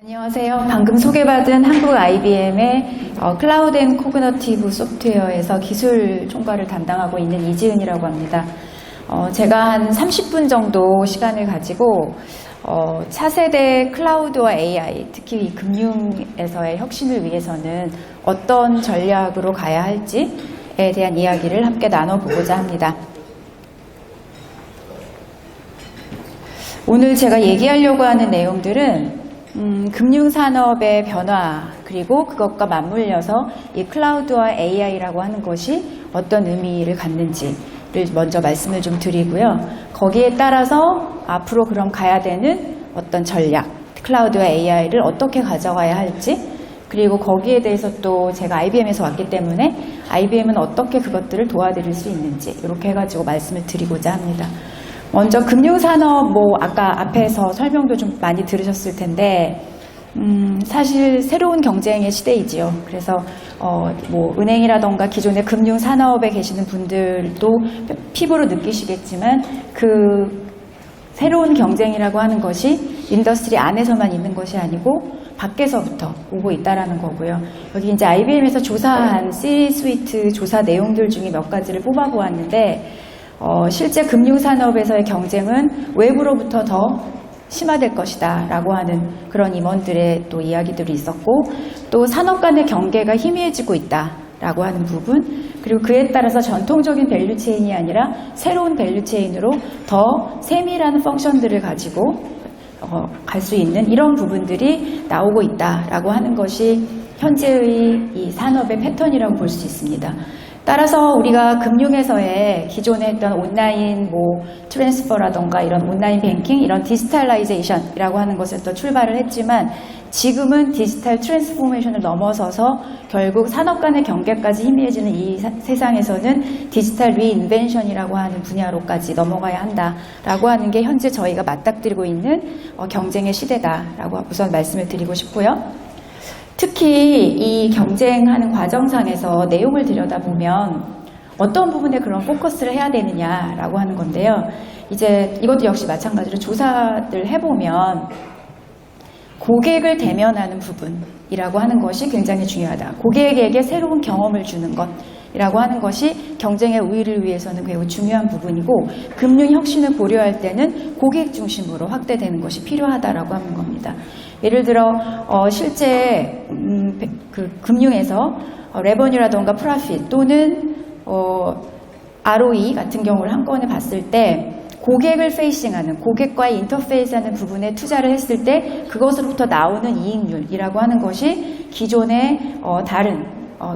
안녕하세요. 방금 소개받은 한국 IBM의 클라우드 앤 코그너티브 소프트웨어에서 기술 총괄을 담당하고 있는 이지은이라고 합니다. 제가 한 30분 정도 시간을 가지고 차세대 클라우드와 AI, 특히 금융에서의 혁신을 위해서는 어떤 전략으로 가야 할지에 대한 이야기를 함께 나눠보고자 합니다. 오늘 제가 얘기하려고 하는 내용들은 금융산업의 변화, 그리고 그것과 맞물려서 이 클라우드와 AI라고 하는 것이 어떤 의미를 갖는지를 먼저 말씀을 좀 드리고요. 거기에 따라서 앞으로 그럼 가야 되는 어떤 전략, 클라우드와 AI를 어떻게 가져가야 할지, 그리고 거기에 대해서 또 제가 IBM에서 왔기 때문에 IBM은 어떻게 그것들을 도와드릴 수 있는지 이렇게 해가지고 말씀을 드리고자 합니다. 먼저 금융산업, 아까 앞에서 설명도 좀 많이 들으셨을 텐데, 사실 새로운 경쟁의 시대이지요. 그래서, 은행이라던가 기존의 금융산업에 계시는 분들도 피부로 느끼시겠지만, 그 새로운 경쟁이라고 하는 것이 인더스트리 안에서만 있는 것이 아니고, 밖에서부터 오고 있다라는 거고요. 여기 이제 IBM에서 조사한 C-스위트 조사 내용들 중에 몇 가지를 뽑아보았는데, 실제 금융산업에서의 경쟁은 외부로부터 더 심화될 것이다 라고 하는 그런 임원들의 또 이야기들이 있었고, 또 산업 간의 경계가 희미해지고 있다 라고 하는 부분, 그리고 그에 따라서 전통적인 밸류체인이 아니라 새로운 밸류체인으로 더 세밀한 펑션들을 가지고 갈 수 있는 이런 부분들이 나오고 있다 라고 하는 것이 현재의 이 산업의 패턴이라고 볼 수 있습니다. 따라서 우리가 금융에서의 기존에 했던 온라인 트랜스퍼라던가 이런 온라인 뱅킹, 이런 디지털라이제이션이라고 하는 것을 또 출발을 했지만, 지금은 디지털 트랜스포메이션을 넘어서서 결국 산업 간의 경계까지 희미해지는 이 세상에서는 디지털 리인벤션이라고 하는 분야로까지 넘어가야 한다라고 하는 게 현재 저희가 맞닥뜨리고 있는 경쟁의 시대다라고 우선 말씀을 드리고 싶고요. 특히 이 경쟁하는 과정상에서 내용을 들여다보면 어떤 부분에 그런 포커스를 해야 되느냐라고 하는 건데요. 이제 이것도 역시 마찬가지로 조사를 해보면 고객을 대면하는 부분이라고 하는 것이 굉장히 중요하다. 고객에게 새로운 경험을 주는 것이라고 하는 것이 경쟁의 우위를 위해서는 매우 중요한 부분이고, 금융 혁신을 고려할 때는 고객 중심으로 확대되는 것이 필요하다라고 하는 겁니다. 예를 들어 실제 금융에서 레버뉴라던가 프로핏 또는 ROE 같은 경우를 한꺼번에 봤을 때 고객을 페이싱하는, 고객과의 인터페이스하는 부분에 투자를 했을 때 그것으로부터 나오는 이익률이라고 하는 것이 기존의 다른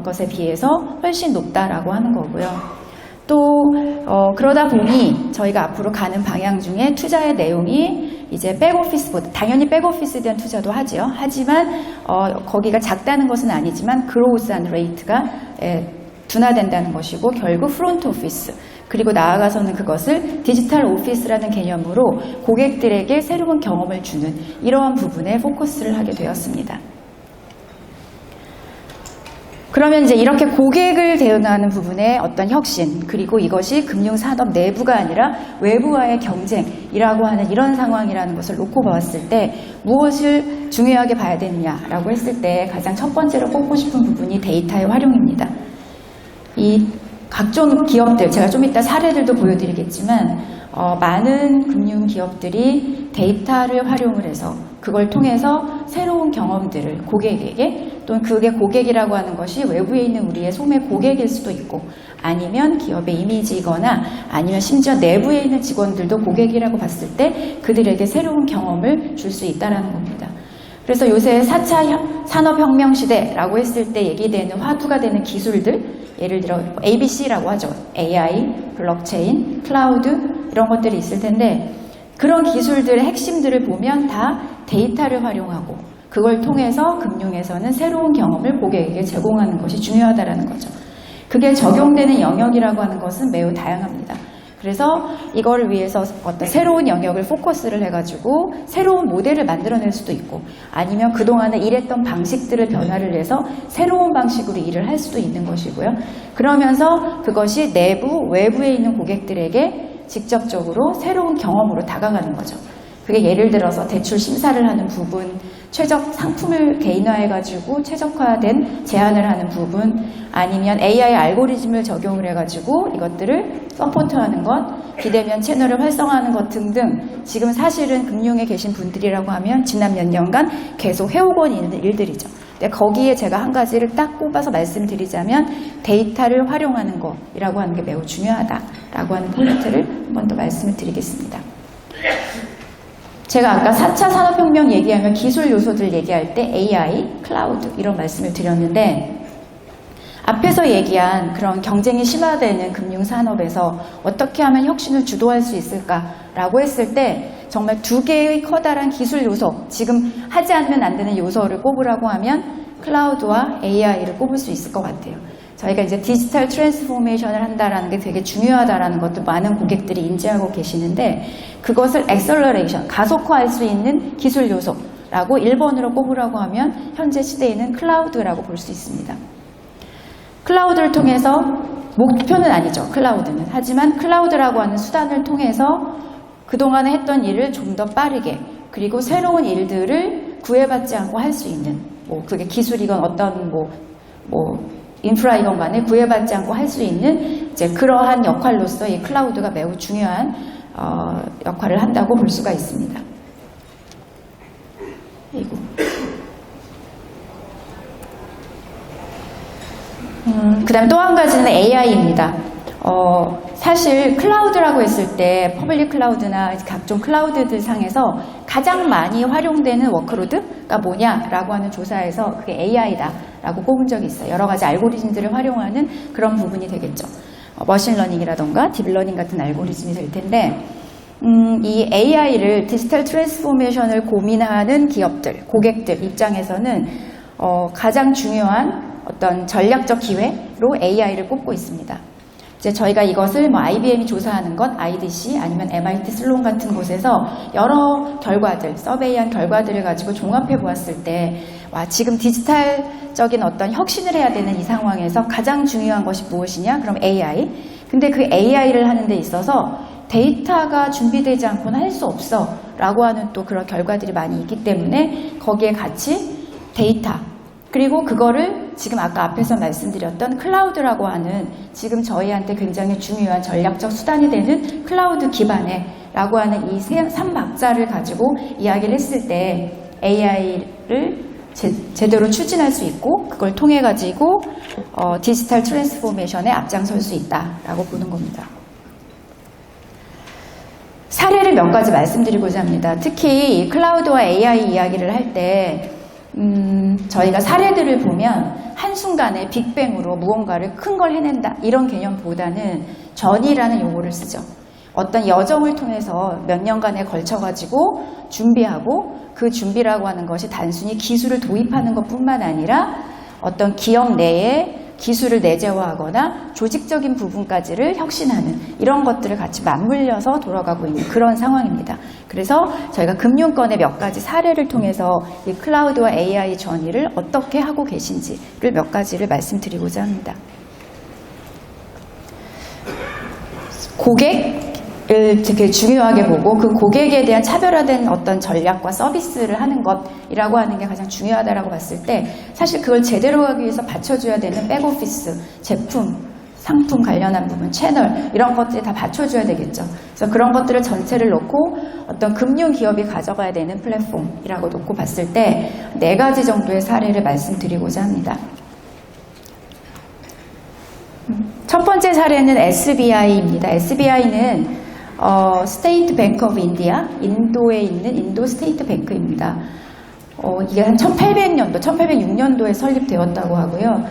것에 비해서 훨씬 높다라고 하는 거고요. 또 그러다 보니 저희가 앞으로 가는 방향 중에 투자의 내용이 이제 백오피스보다, 당연히 백오피스에 대한 투자도 하지요. 하지만 거기가 작다는 것은 아니지만 그로우스한 레이트가 둔화된다는 것이고, 결국 프론트 오피스, 그리고 나아가서는 그것을 디지털 오피스라는 개념으로 고객들에게 새로운 경험을 주는 이러한 부분에 포커스를 하게 되었습니다. 그러면 이제 이렇게 고객을 대응하는 부분의 어떤 혁신, 그리고 이것이 금융산업 내부가 아니라 외부와의 경쟁이라고 하는 이런 상황이라는 것을 놓고 봤을 때 무엇을 중요하게 봐야 되느냐라고 했을 때 가장 첫 번째로 꼽고 싶은 부분이 데이터의 활용입니다. 이 각종 기업들, 제가 좀 이따 사례들도 보여드리겠지만 많은 금융 기업들이 데이터를 활용을 해서 그걸 통해서 새로운 경험들을 고객에게, 또는 그게 고객이라고 하는 것이 외부에 있는 우리의 소매 고객일 수도 있고, 아니면 기업의 이미지이거나 아니면 심지어 내부에 있는 직원들도 고객이라고 봤을 때 그들에게 새로운 경험을 줄 수 있다는 겁니다. 그래서 요새 4차 산업혁명 시대라고 했을 때 얘기되는 화두가 되는 기술들, 예를 들어 ABC라고 하죠. AI, 블록체인, 클라우드 이런 것들이 있을 텐데, 그런 기술들의 핵심들을 보면 다 데이터를 활용하고 그걸 통해서 금융에서는 새로운 경험을 고객에게 제공하는 것이 중요하다는 거죠. 그게 적용되는 영역이라고 하는 것은 매우 다양합니다. 그래서 이거를 위해서 어떤 새로운 영역을 포커스를 해가지고 새로운 모델을 만들어낼 수도 있고, 아니면 그동안에 일했던 방식들을 변화를 해서 새로운 방식으로 일을 할 수도 있는 것이고요. 그러면서 그것이 내부, 외부에 있는 고객들에게 직접적으로 새로운 경험으로 다가가는 거죠. 그게 예를 들어서 대출 심사를 하는 부분, 최적 상품을 개인화해가지고 최적화된 제안을 하는 부분, 아니면 AI 알고리즘을 적용을 해가지고 이것들을 서포트하는 것, 비대면 채널을 활성화하는 것 등등 지금 사실은 금융에 계신 분들이라고 하면 지난 몇 년간 계속 해오고 있는 일들이죠. 근데 거기에 제가 한 가지를 딱 꼽아서 말씀드리자면 데이터를 활용하는 것이라고 하는 게 매우 중요하다라고 하는 포인트를 한 번 더 말씀을 드리겠습니다. 제가 아까 4차 산업혁명 얘기하면 기술 요소들 얘기할 때 AI, 클라우드 이런 말씀을 드렸는데 앞에서 얘기한 그런 경쟁이 심화되는 금융산업에서 어떻게 하면 혁신을 주도할 수 있을까라고 했을 때 정말 두 개의 커다란 기술 요소, 지금 하지 않으면 안 되는 요소를 꼽으라고 하면 클라우드와 AI를 꼽을 수 있을 것 같아요. 저희가 이제 디지털 트랜스포메이션을 한다라는 게 되게 중요하다라는 것도 많은 고객들이 인지하고 계시는데 그것을 액셀러레이션, 가속화할 수 있는 기술 요소라고 1번으로 꼽으라고 하면 현재 시대에는 클라우드라고 볼 수 있습니다. 클라우드를 통해서 목표는 아니죠. 클라우드는. 하지만 클라우드라고 하는 수단을 통해서 그동안에 했던 일을 좀 더 빠르게 그리고 새로운 일들을 구애받지 않고 할 수 있는 그게 기술이건 어떤 인프라이건 간에 구애받지 않고 할 수 있는 이제 그러한 역할로서 이 클라우드가 매우 중요한 역할을 한다고 볼 수가 있습니다. 그 다음에 또 한 가지는 AI입니다. 사실 클라우드라고 했을 때 퍼블릭 클라우드나 각종 클라우드들 상에서 가장 많이 활용되는 워크로드가 뭐냐라고 하는 조사에서 그게 AI다 라고 꼽은 적이 있어요. 여러 가지 알고리즘들을 활용하는 그런 부분이 되겠죠. 머신러닝이라던가 딥러닝 같은 알고리즘이 될 텐데 이 AI를 디지털 트랜스포메이션을 고민하는 기업들, 고객들 입장에서는 가장 중요한 어떤 전략적 기회로 AI를 꼽고 있습니다. 이제 저희가 이것을 IBM이 조사하는 것, IDC 아니면 MIT 슬론 같은 곳에서 여러 결과들, 서베이한 결과들을 가지고 종합해 보았을 때 지금 디지털적인 어떤 혁신을 해야 되는 이 상황에서 가장 중요한 것이 무엇이냐? 그럼 AI. 근데 그 AI를 하는 데 있어서 데이터가 준비되지 않고는 할 수 없어 라고 하는 또 그런 결과들이 많이 있기 때문에 거기에 같이 데이터 그리고 그거를 지금 아까 앞에서 말씀드렸던 클라우드라고 하는 지금 저희한테 굉장히 중요한 전략적 수단이 되는 클라우드 기반의 라고 하는 이 3박자를 가지고 이야기를 했을 때 AI를 제대로 추진할 수 있고 그걸 통해 가지고 디지털 트랜스포메이션에 앞장설 수 있다라고 보는 겁니다. 사례를 몇 가지 말씀드리고자 합니다. 특히 클라우드와 AI 이야기를 할 때 저희가 사례들을 보면 한순간에 빅뱅으로 무언가를 큰 걸 해낸다 이런 개념보다는 전이라는 용어를 쓰죠. 어떤 여정을 통해서 몇 년간에 걸쳐가지고 준비하고 그 준비라고 하는 것이 단순히 기술을 도입하는 것뿐만 아니라 어떤 기업 내에 기술을 내재화하거나 조직적인 부분까지를 혁신하는 이런 것들을 같이 맞물려서 돌아가고 있는 그런 상황입니다. 그래서 저희가 금융권의 몇 가지 사례를 통해서 이 클라우드와 AI 전이를 어떻게 하고 계신지를 몇 가지를 말씀드리고자 합니다. 고객을 되게 중요하게 보고 그 고객에 대한 차별화된 어떤 전략과 서비스를 하는 것이라고 하는 게 가장 중요하다라고 봤을 때 사실 그걸 제대로 하기 위해서 받쳐줘야 되는 백오피스, 제품, 상품 관련한 부분, 채널 이런 것들이 다 받쳐줘야 되겠죠. 그래서 그런 것들을 전체를 놓고 어떤 금융기업이 가져가야 되는 플랫폼이라고 놓고 봤을 때 4가지 정도의 사례를 말씀드리고자 합니다. 첫 번째 사례는 SBI입니다. SBI는 스테이트 뱅크 오브 인디아, 인도에 있는 인도 스테이트 뱅크입니다. 이게 한 1800년도, 1806년도에 설립되었다고 하고요.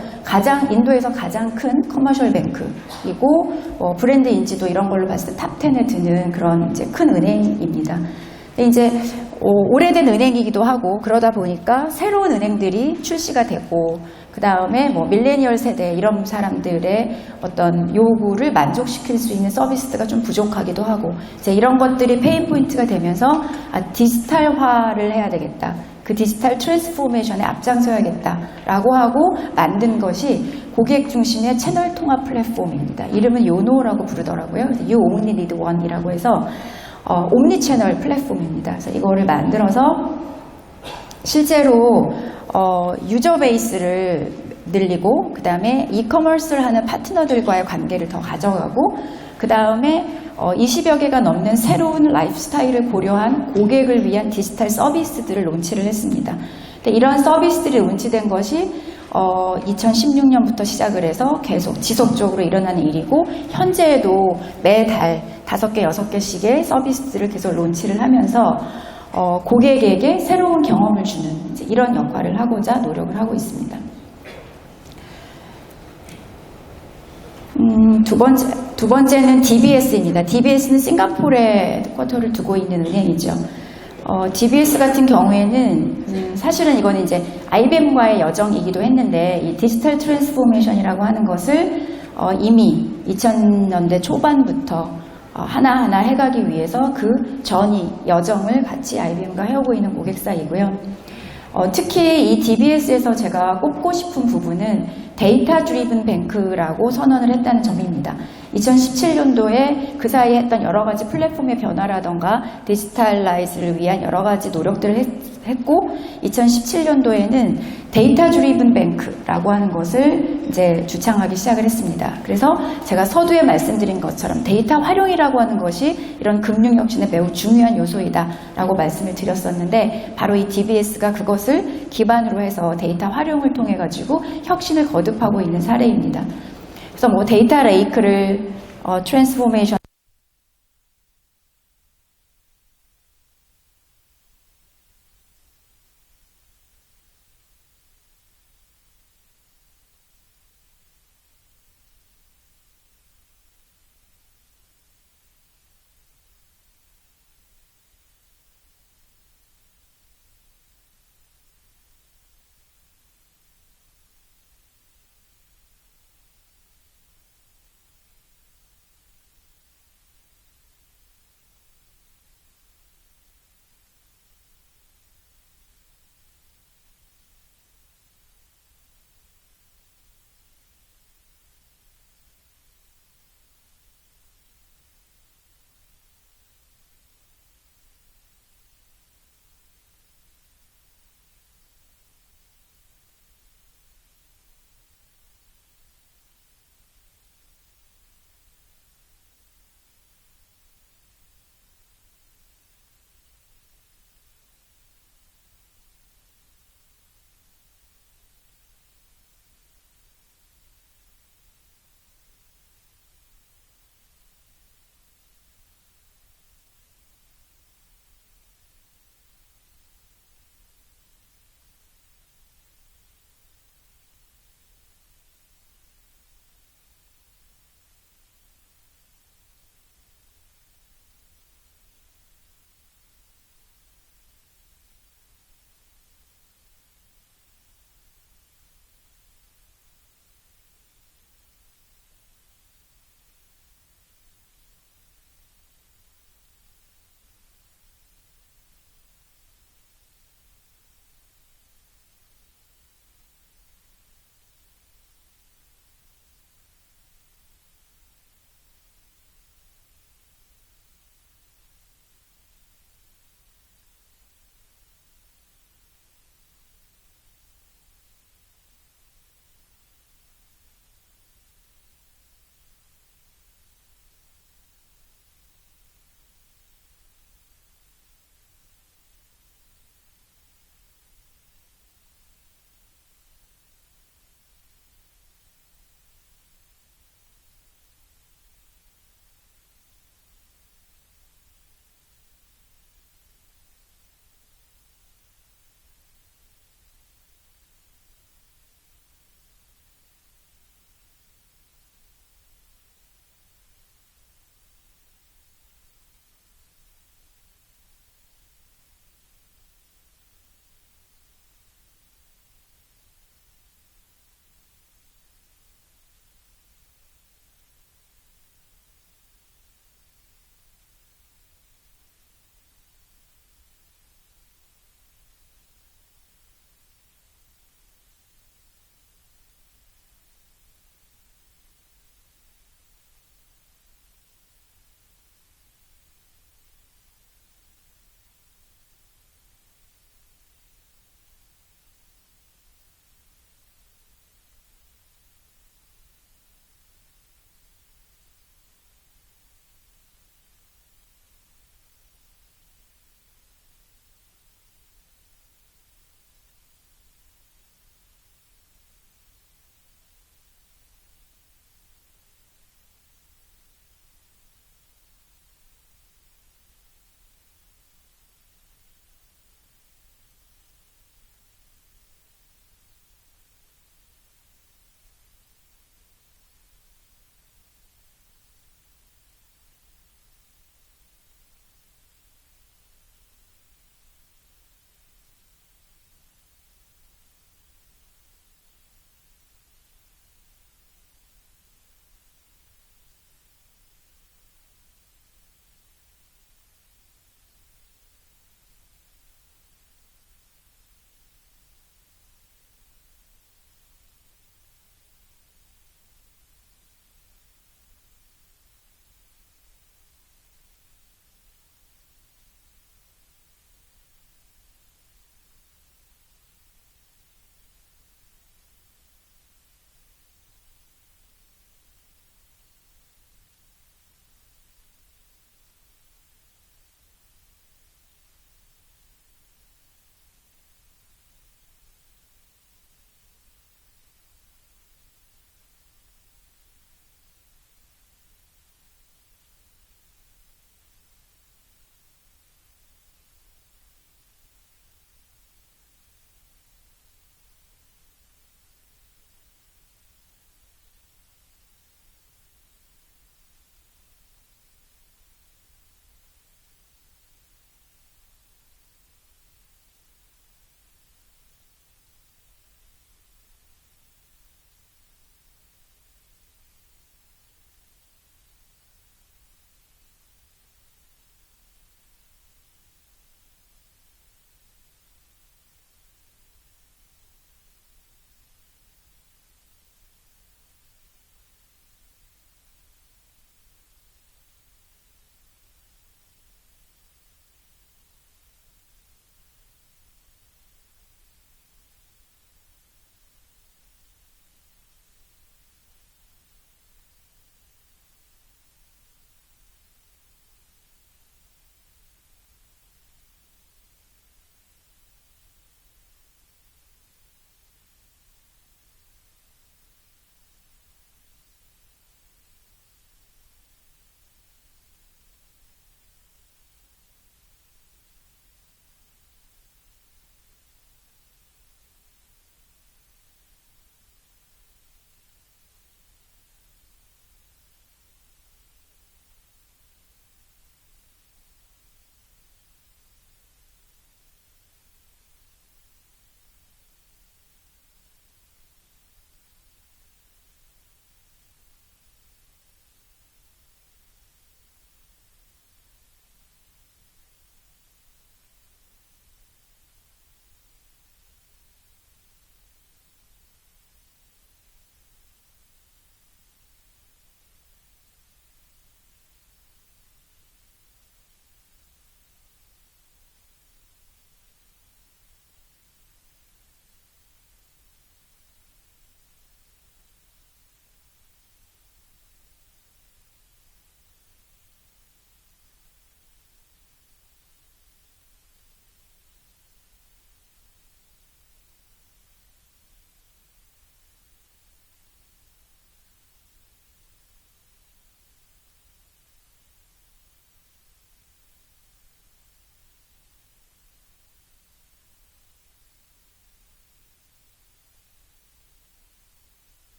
인도에서 가장 큰 커머셜 뱅크이고, 브랜드 인지도 이런 걸로 봤을 때 탑 10에 드는 그런 이제 큰 은행입니다. 근데 이제 오래된 은행이기도 하고 그러다 보니까 새로운 은행들이 출시가 되고 그 다음에 밀레니얼 세대 이런 사람들의 어떤 요구를 만족시킬 수 있는 서비스가 좀 부족하기도 하고 이제 이런 것들이 페인 포인트가 되면서 디지털화를 해야 되겠다. 그 디지털 트랜스포메이션에 앞장서야겠다라고 하고 만든 것이 고객 중심의 채널 통합 플랫폼입니다. 이름은 요노라고 부르더라고요. You Only Need One이라고 해서 옴니 채널 플랫폼입니다. 그래서 이거를 만들어서 실제로 유저 베이스를 늘리고 그 다음에 이커머스를 하는 파트너들과의 관계를 더 가져가고 그 다음에 20여 개가 넘는 새로운 라이프 스타일을 고려한 고객을 위한 디지털 서비스들을 론치를 했습니다. 근데 이러한 서비스들이 론치된 것이 2016년부터 시작을 해서 계속 지속적으로 일어나는 일이고 현재에도 매달 5개, 6개씩의 서비스들을 계속 론치를 하면서 고객에게 새로운 경험을 주는 이런 역할을 하고자 노력을 하고 있습니다. 두 번째는 DBS입니다. DBS는 싱가포르에 쿼터를 두고 있는 은행이죠. DBS 같은 경우에는 사실은 이거는 이제 IBM과의 여정이기도 했는데 이 디지털 트랜스포메이션이라고 하는 것을 이미 2000년대 초반부터 하나하나 해가기 위해서 그 전이 여정을 같이 IBM과 해오고 있는 고객사이고요. 특히 이 DBS에서 제가 꼽고 싶은 부분은 데이터 드리븐 뱅크라고 선언을 했다는 점입니다. 2017년도에 그 사이에 했던 여러 가지 플랫폼의 변화라던가 디지털라이즈를 위한 여러 가지 노력들을 했고 2017년도에는 데이터 드리븐 뱅크라고 하는 것을 이제 주창하기 시작을 했습니다. 그래서 제가 서두에 말씀드린 것처럼 데이터 활용이라고 하는 것이 이런 금융 혁신의 매우 중요한 요소이다라고 말씀을 드렸었는데 바로 이 DBS가 그것을 기반으로 해서 데이터 활용을 통해 가지고 혁신을 거듭하고 있는 사례입니다. 그래서 뭐 데이터 레이크를 트랜스포메이션